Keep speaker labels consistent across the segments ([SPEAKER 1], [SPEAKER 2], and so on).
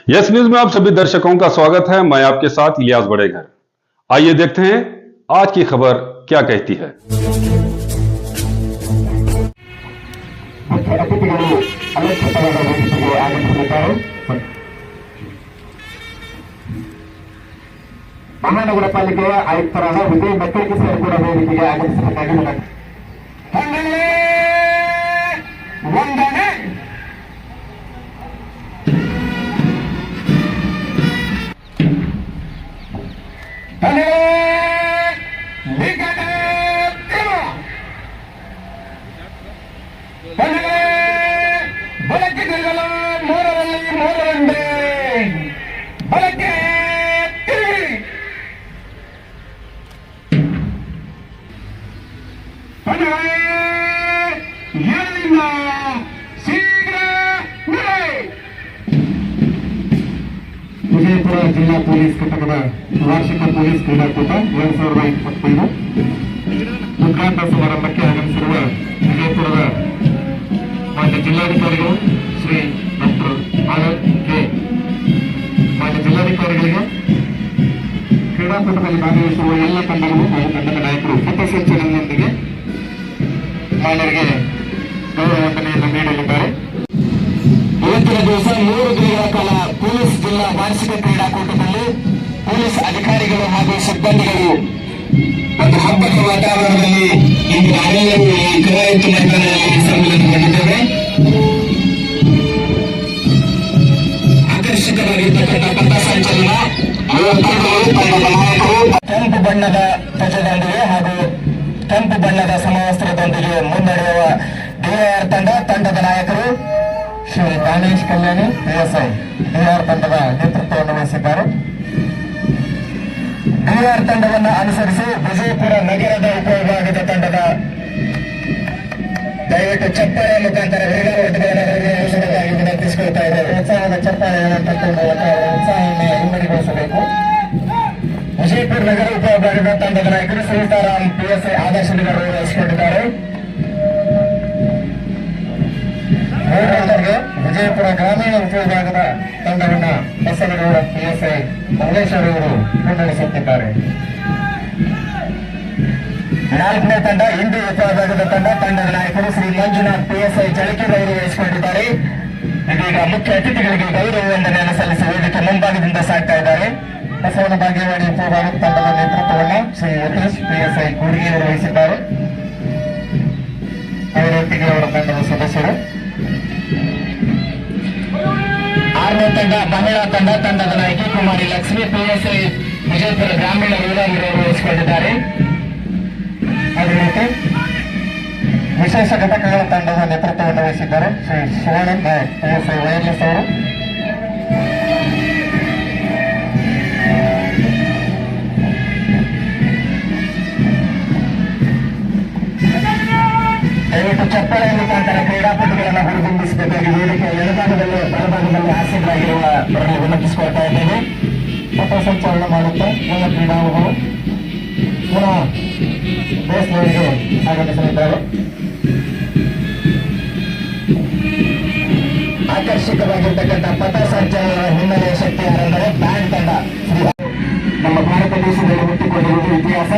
[SPEAKER 1] Yes news में आप सभी दर्शकों का स्वागत है। मैं आपके साथ इलियास बड़ेघर। आइए देखते हैं आज की खबर क्या कहती है।
[SPEAKER 2] महानगर पालिके आयुक्तराದ ವಿಜಯ್ ಮೆಕ್ಕಲಿಗೆ ಸರ್ ಕೂಡ ವೇದಿಕೆಗೆ ಆಗಮಿಸಬೇಕಾಗಿದೆ. ವಂದನೆ ಬಳಕೆ ತಿರುಗಲು ಮೂರರಲ್ಲಿ ಮೂರರಂಡೆ ಬಳಕೆ ತಿರುಗಿ ಎಲ್ಲಿಂದ ಶೀಘ್ರ ನಡೆ. ವಿಜಯಪುರ ಜಿಲ್ಲಾ ಪೊಲೀಸ್ ಘಟಕದ ವಾರ್ಷಿಕ ಪೊಲೀಸ್ ಕ್ರೀಡಾಕೂಟ 2025 ಉದ್ಘಾಟನಾ ಸಮಾರಂಭಕ್ಕೆ ಆಗಮಿಸಿರುವ ವಿಜಯಪುರದ ಮಾನ್ಯ ಜಿಲ್ಲಾಧಿಕಾರಿಗಳು ಶ್ರೀ ಡಾಕ್ಟರ್ ಆನಂದ್ ಕೆ, ಮಾನ್ಯ ಜಿಲ್ಲಾಧಿಕಾರಿಗಳಿಗೆ ಕ್ರೀಡಾಕೂಟದಲ್ಲಿ ಭಾಗವಹಿಸುವ ಎಲ್ಲ ತಂಡಗಳು ಹಾಗೂ ತಂಡದ ನಾಯಕರು ಪಥಸಂಚಲನದೊಂದಿಗೆ ಮಾನ್ಯರಿಗೆ ಗೌರವ ವಂದನೆಯನ್ನು ನೀಡಲಿದ್ದಾರೆ. ಇವತ್ತಿನ ದಿವಸ 3 ದಿನಗಳ ಕಾಲ ಪೊಲೀಸ್ ಜಿಲ್ಲಾ ವಾರ್ಷಿಕ ಕ್ರೀಡಾಕೂಟದಲ್ಲಿ ಪೊಲೀಸ್ ಅಧಿಕಾರಿಗಳು ಹಾಗೂ ಸಿಬ್ಬಂದಿಗಳು ಒಂದು ಹಬ್ಬದ ವಾತಾವರಣದಲ್ಲಿ ಇಂದು ನಾವೆಲ್ಲರೂ ಈ ಕವಾಯತು ಮೈದಾನದಲ್ಲಿ ಸಮ್ಮಿಲನಗೊಂಡಿದ್ದೇವೆ. ಆಕರ್ಷಕವಾಗಿರ್ತಕ್ಕಂಥ ಪಥಸಂಚಲನ ಕೆಂಪು ಬಣ್ಣದ ಧ್ವಜದೊಂದಿಗೆ ಹಾಗೂ ಕೆಂಪು ಬಣ್ಣದ ಸಮವಸ್ತ್ರದೊಂದಿಗೆ ಮುನ್ನಡೆಯುವ ಡಿಆರ್ ತಂಡದ ನಾಯಕರು ಶ್ರೀ ದಾನೇಶ್ ಕಲ್ಯಾಣಿ PSI ಡಿಆರ್ ತಂಡದ ನೇತೃತ್ವವನ್ನು ವಹಿಸಿದ್ದಾರೆ. ಡಿಆರ್ ತಂಡವನ್ನು ಅನುಸರಿಸಿ ವಿಜಯಪುರ ನಗರದ ಉಪವಿಭಾಗದ ತಂಡದ ದಯವಿಟ್ಟು ಚಪ್ಪಾಳೆ ಮುಖಾಂತರ ವಿನಂತಿಸಿಕೊಳ್ತಾ ಇದ್ದಾರೆ. ಉತ್ಸಾಹದ ಚಪ್ಪಾಳೆಯನ್ನು ತಟ್ಟುಕೊಂಡು ಉತ್ಸಾಹವನ್ನು ಇಮ್ಮಡಿಗೊಳಿಸಬೇಕು. ವಿಜಯಪುರ ನಗರ ಉಪವಿಭಾಗದ ತಂಡದ ನಾಯಕರು ಸೀತಾರಾಮ್ PSI ಆದರ್ಶದಿಂದ ವಹಿಸಿಕೊಂಡಿದ್ದಾರೆ. ವಿಜಯಪುರ ಗ್ರಾಮೀಣ ಉಪವಿಭಾಗದ ತಂಡವನ್ನು ಬಸವನಗೌಡ PSI ಮಂಗಳೇಶ್ವರ ಅವರು ಮುನ್ನಡೆಸುತ್ತಿದ್ದಾರೆ. 4ನೇ ತಂಡ ಇಂಡಿ ಉಪವಿಭಾಗದ ತಂಡದ ನಾಯಕರು ಶ್ರೀ ಮಂಜುನಾಥ್ PSI ಚಳಕೆರೆ ಅವರು ವಹಿಸಿಕೊಂಡಿದ್ದಾರೆ. ಇದೀಗ ಮುಖ್ಯ ಅತಿಥಿಗಳಿಗೆ ಗೌರವ ವಂದನೆಯನ್ನು ಸಲ್ಲಿಸಿ ವೇದಿಕೆ ಮುಂಭಾಗದಿಂದ ಸಾಗ್ತಾ ಇದ್ದಾರೆ. ಬಸವನ ಭಾಗ್ಯವಾಡಿ ಉಪವಿಭಾಗದ ತಂಡದ ನೇತೃತ್ವವನ್ನು ಶ್ರೀ ಯತೀಶ್ PSI ಕೂಡಿಗೆ ಅವರು ವಹಿಸಿದ್ದಾರೆ. ಅವರೊಟ್ಟಿಗೆ ಅವರ ತಂಡದ ಸದಸ್ಯರು. 6ನೇ ತಂಡ ಮಹಿಳಾ ತಂಡದ ನಾಯಕಿ ಕುಮಾರಿ ಲಕ್ಷ್ಮಿ PSI ವಿಜಯಪುರ ಗ್ರಾಮೀಣ ವಿಭಾಗದವರು ವಹಿಸಿಕೊಂಡಿದ್ದಾರೆ. ಅದೇ ರೀತಿ ವಿಶೇಷ ಘಟಕಗಳ ತಂಡದ ನೇತೃತ್ವವನ್ನು ವಹಿಸಿದ್ದಾರೆ ಶ್ರೀ ಶಿವಾನಂದ್ PSI ವೈರ್ಲೆಸ್ ಅವರು. ದಯವಿಟ್ಟು ಚಪ್ಪಾಳೆ ಮುಖಾಂತರ ಕ್ರೀಡಾಪಟುಗಳನ್ನು ಹುರಿದುಂಬಿಸಬೇಕಾಗಿ ವೇದಿಕೆಯ ಎಡಭಾಗದಲ್ಲಿ ಬಲಭಾಗದಲ್ಲಿ ಆಸೀನರಾಗಿರುವ ಅವರನ್ನು ವಿನಂತಿಸಿಕೊಳ್ತಾ ಇದ್ದೇವೆ. ಪಥಸಂಚಲನ ಮಾಡುತ್ತಾ ಎಲ್ಲ ಕ್ರೀಡಾಳುಗಳು ಪುನಃ ಬೇಸ್ಗಳಿಗೆ ಆಗಮಿಸಲಿದ್ದಾರೆ. ಆಕರ್ಷಕವಾಗಿರ್ತಕ್ಕಂಥ ಪಥಸಂಚಲನ ಹಿನ್ನೆಲೆ ಶಕ್ತಿ ಯಾರೆಂದರೆ ಬ್ಯಾಂಡ್ ತಂಡ. ನಮ್ಮ ಭಾರತ ದೇಶದಲ್ಲಿ ಹುಟ್ಟಿಕೊಂಡಿರುವುದು ಇತಿಹಾಸ.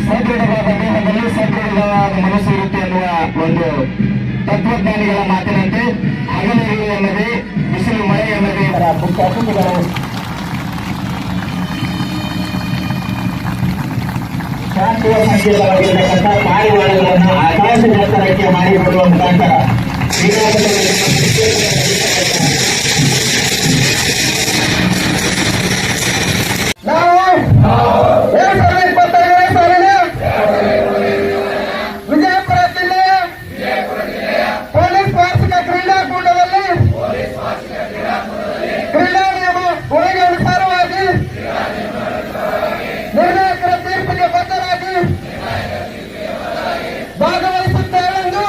[SPEAKER 2] ಸದೃಢವಾದ ದೇಹದಲ್ಲಿ ಸದೃಢವಾದ ಮನಸ್ಸು ಇರುತ್ತೆ ಎನ್ನುವ ಒಂದು ತತ್ವಜ್ಞಾನಿಗಳ ಮಾತಿನಂತೆ ಹಗಲಿರುಳು ಎನ್ನದೇ ಬಿಸಿಲು ಮಳೆ ಎನ್ನದೇ ಮುಖ್ಯ ಅತಿಥಿಗಳು ಶಾಂತಿಯ ಸಂಕೇತವಾಗಿರತಕ್ಕಂಥ ಪಾರಿವಾಳಗಳನ್ನು ಆಕಾಶದ ಎತ್ತರಕ್ಕೆ ಮಾಡಿಕೊಳ್ಳುವ ಮುಖಾಂತರ ವಿಜಯಪುರ ಜಿಲ್ಲೆಯ ಪೊಲೀಸ್ ವಾರ್ಷಿಕ ಕ್ರೀಡಾಕೂಟದಲ್ಲಿ ಕ್ರೀಡಾ ನಿಯಮ ಒಳಗೆ ಅನುಸಾರವಾಗಿ ನಿರ್ಣಾಯಕರ ತೀರ್ಪಿಗೆ ಬದ್ಧರಾಗಿ ಭಾಗವಹಿಸುತ್ತೇವೆಂದು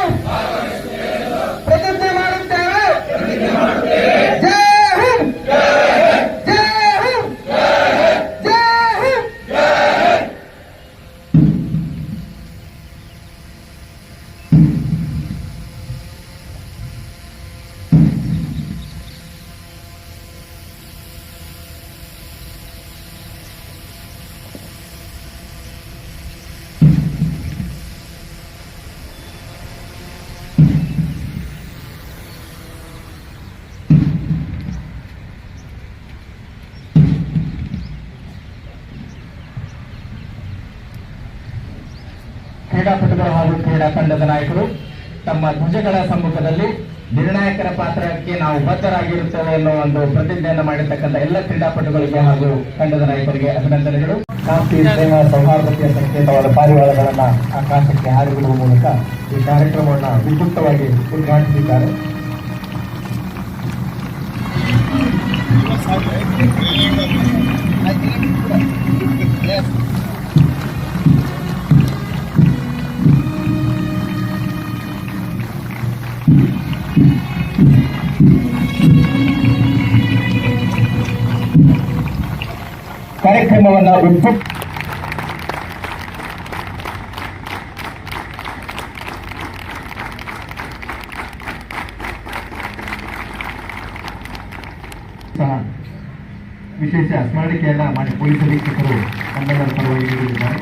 [SPEAKER 2] ಪ್ರತಿಜ್ಞೆ ಮಾಡುತ್ತೇವೆ. ಜೈ ಹಿಂದ್. ಕ್ರೀಡಾಪಟುಗಳು ಹಾಗೂ ಕ್ರೀಡಾ ತಂಡದ ನಾಯಕರು ತಮ್ಮ ಧ್ವಜಗಳ ಸಮ್ಮುಖದಲ್ಲಿ ನಿರ್ಣಾಯಕರ ಪಾತ್ರಕ್ಕೆ ನಾವು ಬದ್ಧರಾಗಿರುತ್ತೇವೆ ಎನ್ನುವ ಒಂದು ಪ್ರತಿಜ್ಞೆಯನ್ನು ಮಾಡಿರ್ತಕ್ಕಂಥ ಎಲ್ಲ ಕ್ರೀಡಾಪಟುಗಳಿಗೆ ಹಾಗೂ ತಂಡದ ನಾಯಕರಿಗೆ ಅಭಿನಂದನೆಗಳು. ಶಾಂತಿ, ಸ್ನೇಹ, ಸೌಹಾರ್ದತೆಯ ಸಂಕೇತವಾದ ಪಾರಿವಾಳಗಳನ್ನ ಆಕಾಶಕ್ಕೆ ಹಾರಿಬಿಡುವ ಮೂಲಕ ಈ ಕಾರ್ಯಕ್ರಮವನ್ನು ವಿದ್ಯುಕ್ತವಾಗಿ ಉದ್ಘಾಟಿಸಿದ್ದಾರೆ. ಕಾರ್ಯಕ್ರಮವನ್ನು ಸಹ ವಿಶೇಷ ಸ್ಮರಣಿಕೆಯನ್ನ ಮಾಡಿ ಪೊಲೀಸ್ ಅಧೀಕ್ಷಕರು ನಮ್ಮೆಲ್ಲರ ಪರವಾಗಿ ನೀಡಿದ್ದಾರೆ.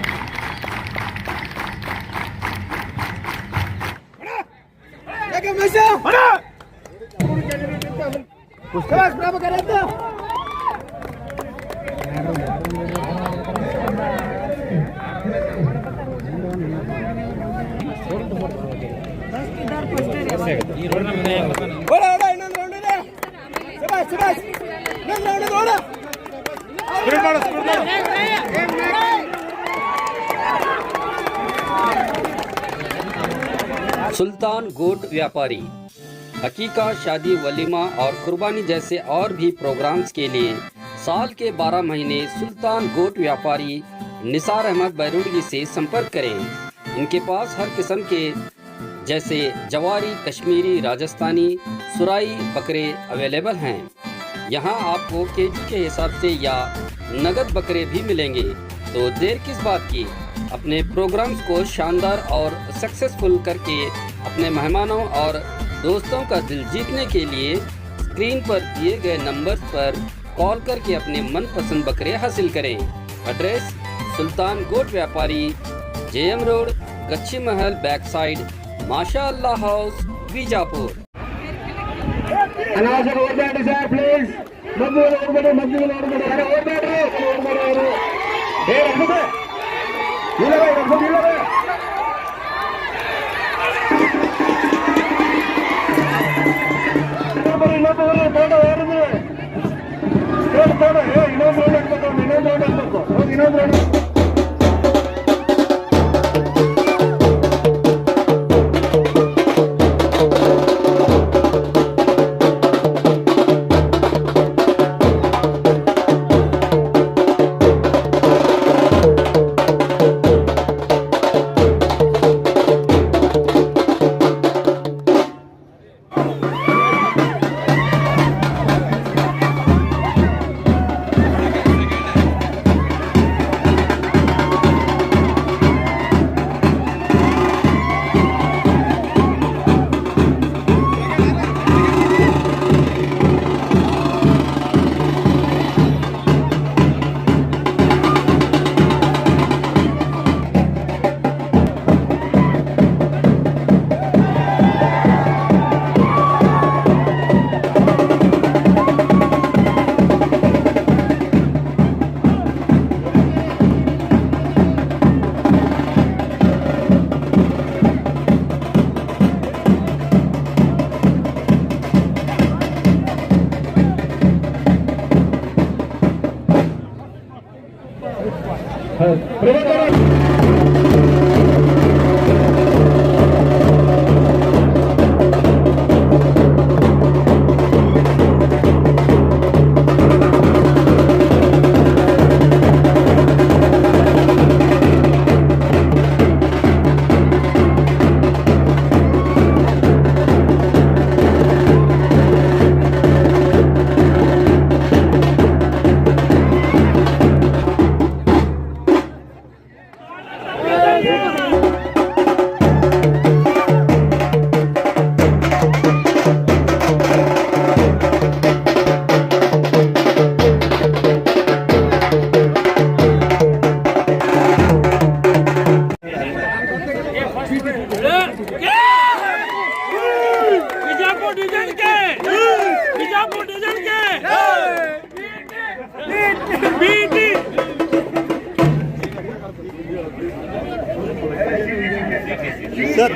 [SPEAKER 3] सुल्तान गोट व्यापारी हकीका, शादी, वलीमा और कुर्बानी जैसे और भी प्रोग्राम्स के लिए साल के 12 महीने सुल्तान गोट व्यापारी निसार अहमद बैरुडगी से संपर्क करें। इनके पास हर किस्म के जैसे जवारी, कश्मीरी, राजस्थानी, सुराई बकरे अवेलेबल हैं। यहाँ आपको केजी के हिसाब से या नगद बकरे भी मिलेंगे। तो देर किस बात की, अपने प्रोग्राम्स को शानदार और सक्सेसफुल करके अपने मेहमानों और दोस्तों का दिल जीतने के लिए स्क्रीन पर दिए गए नंबर पर कॉल करके अपने मनपसंद बकरे हासिल करें। एड्रेस सुल्तान गोट व्यापारी, JM रोड, गच्छी महल बैक साइड, माशा अल्लाह house, Bijapur.
[SPEAKER 2] Third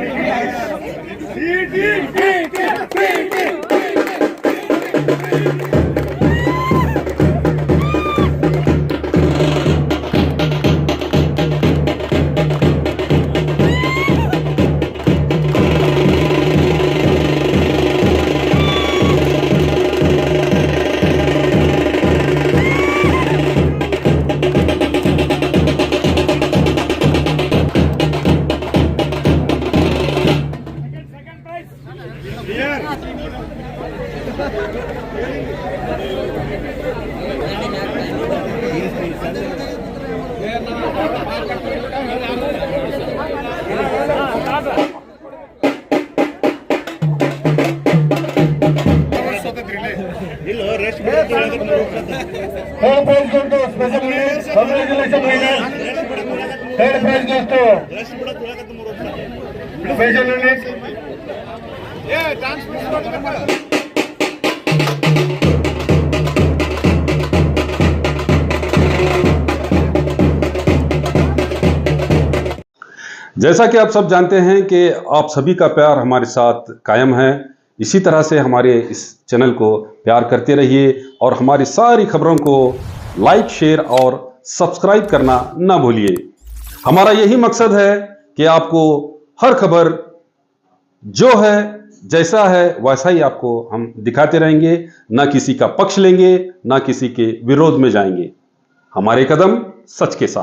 [SPEAKER 2] prize goes to special unit. Congratulations, winner. Third prize goes to special unit.
[SPEAKER 1] जैसा कि आप सब जानते हैं कि आप सभी का प्यार हमारे साथ कायम है। इसी तरह से हमारे इस चैनल को प्यार करते रहिए और हमारी सारी खबरों को लाइक, शेयर और सब्सक्राइब करना ना भूलिए। हमारा यही मकसद है कि आपको हर खबर जो है, जैसा है वैसा ही आपको हम दिखाते रहेंगे। ना किसी का पक्ष लेंगे, ना किसी के विरोध में जाएंगे। हमारे कदम सच के साथ।